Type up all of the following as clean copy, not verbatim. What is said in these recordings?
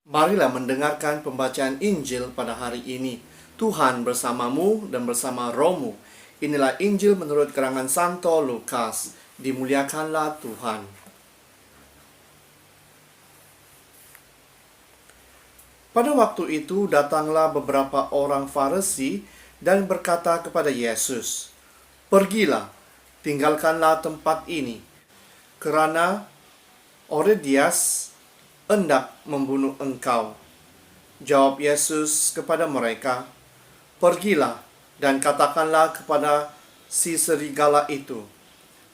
Marilah mendengarkan pembacaan Injil pada hari ini. Tuhan bersamamu dan bersama rohmu. Inilah Injil menurut karangan Santo Lukas. Dimuliakanlah Tuhan. Pada waktu itu datanglah beberapa orang Farisi dan berkata kepada Yesus, "Pergilah, tinggalkanlah tempat ini, kerana Herodias hendak membunuh engkau." Jawab Yesus kepada mereka, "Pergilah dan katakanlah kepada si serigala itu,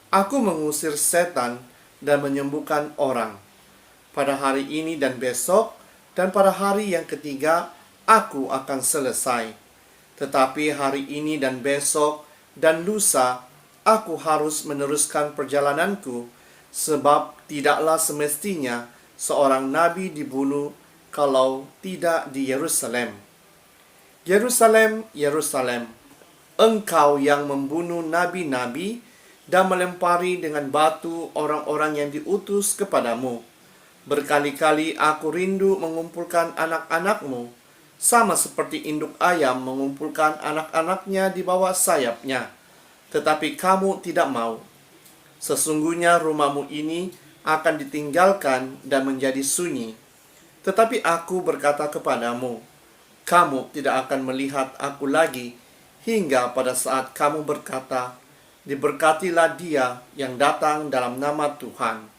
Aku mengusir setan dan menyembuhkan orang. Pada hari ini dan besok, dan pada hari yang ketiga, aku akan selesai. Tetapi hari ini dan besok dan lusa, aku harus meneruskan perjalananku, sebab tidaklah semestinya seorang nabi dibunuh kalau tidak di Yerusalem. Yerusalem, Yerusalem, engkau yang membunuh nabi-nabi dan melempari dengan batu orang-orang yang diutus kepadamu. Berkali-kali aku rindu mengumpulkan anak-anakmu, sama seperti induk ayam mengumpulkan anak-anaknya di bawah sayapnya. Tetapi kamu tidak mau. Sesungguhnya rumahmu ini akan ditinggalkan dan menjadi sunyi. Tetapi aku berkata kepadamu, kamu tidak akan melihat aku lagi, hingga pada saat kamu berkata, diberkatilah dia yang datang dalam nama Tuhan."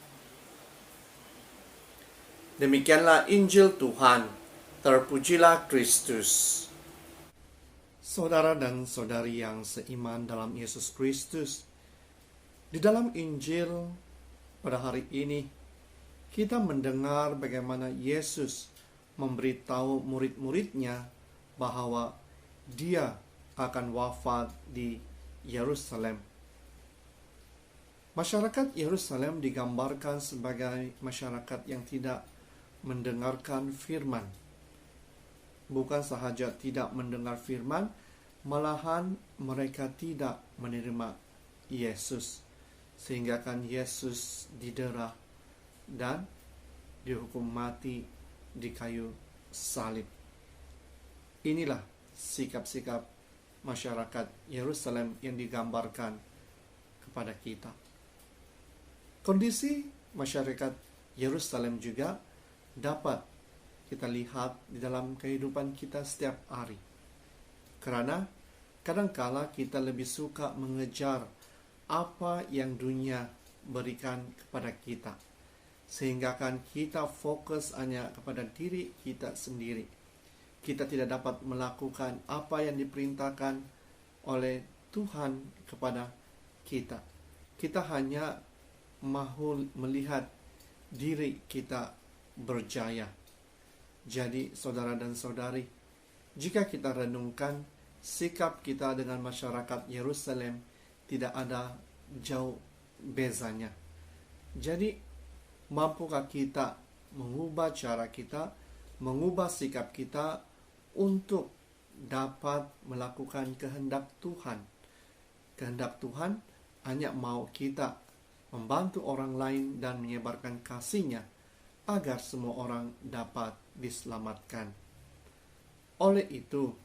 Demikianlah Injil Tuhan. Terpujilah Kristus. Saudara dan saudari yang seiman dalam Yesus Kristus, di dalam Injil pada hari ini kita mendengar bagaimana Yesus memberitahu murid-muridnya bahwa dia akan wafat di Yerusalem. Masyarakat Yerusalem digambarkan sebagai masyarakat yang tidak mendengarkan firman. Bukan sahaja tidak mendengar firman, malahan mereka tidak menerima Yesus, sehingga kan Yesus didera dan dihukum mati di kayu salib. Inilah sikap-sikap masyarakat Yerusalem yang digambarkan kepada kita. Kondisi masyarakat Yerusalem juga dapat kita lihat di dalam kehidupan kita setiap hari. Karena kadangkala kita lebih suka mengejar apa yang dunia berikan kepada kita, sehingga kan kita fokus hanya kepada diri kita sendiri. Kita tidak dapat melakukan apa yang diperintahkan oleh Tuhan kepada kita. Kita hanya mahu melihat diri kita berjaya. Jadi saudara dan saudari, jika kita renungkan sikap kita dengan masyarakat Yerusalem, tidak ada jauh bezanya. Jadi mampukah kita mengubah cara kita, mengubah sikap kita untuk dapat melakukan kehendak Tuhan? Kehendak Tuhan hanya mau kita membantu orang lain dan menyebarkan kasih-Nya agar semua orang dapat diselamatkan. Oleh itu,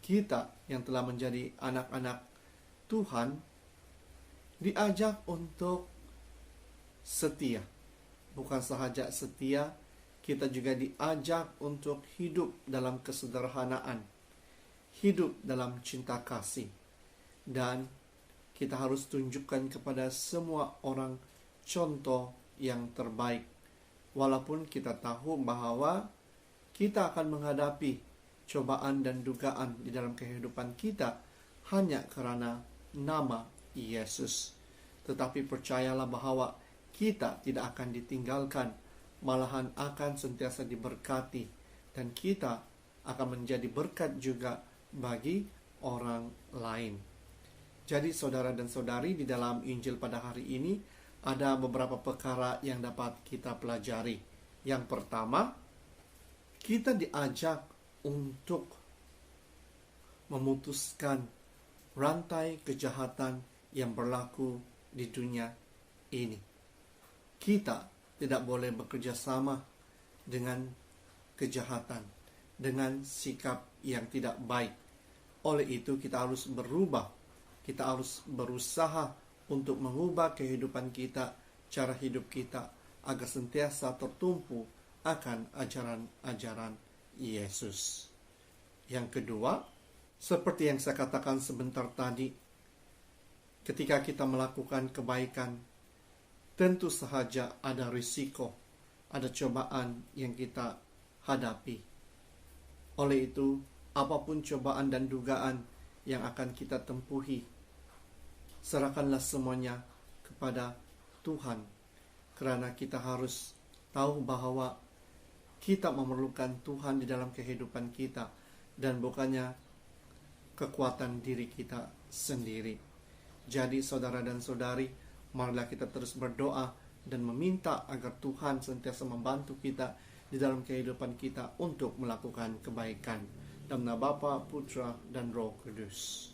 kita yang telah menjadi anak-anak Tuhan diajak untuk setia. Bukan sahaja setia, kita juga diajak untuk hidup dalam kesederhanaan, hidup dalam cinta kasih, dan kita harus tunjukkan kepada semua orang contoh yang terbaik. Walaupun kita tahu bahwa kita akan menghadapi cobaan dan dugaan di dalam kehidupan kita hanya karena nama Yesus. Tetapi percayalah bahwa kita tidak akan ditinggalkan, malahan akan sentiasa diberkati, dan kita akan menjadi berkat juga bagi orang lain. Jadi saudara dan saudari, di dalam Injil pada hari ini ada beberapa perkara yang dapat kita pelajari. Yang pertama, kita diajak untuk memutuskan rantai kejahatan yang berlaku di dunia ini. Kita tidak boleh bekerja sama dengan kejahatan, dengan sikap yang tidak baik. Oleh itu kita harus berubah, kita harus berusaha untuk mengubah kehidupan kita, cara hidup kita, agar sentiasa tertumpu akan ajaran-ajaran Yesus. Yang kedua, seperti yang saya katakan sebentar tadi, ketika kita melakukan kebaikan, tentu saja ada risiko, ada cobaan yang kita hadapi. Oleh itu, apapun cobaan dan dugaan yang akan kita tempuhi, serahkanlah semuanya kepada Tuhan, karena kita harus tahu bahwa kita memerlukan Tuhan di dalam kehidupan kita, dan bukannya kekuatan diri kita sendiri. Jadi saudara dan saudari, marilah kita terus berdoa dan meminta agar Tuhan sentiasa membantu kita di dalam kehidupan kita untuk melakukan kebaikan. Dalam nama Bapa, Putra, dan Roh Kudus.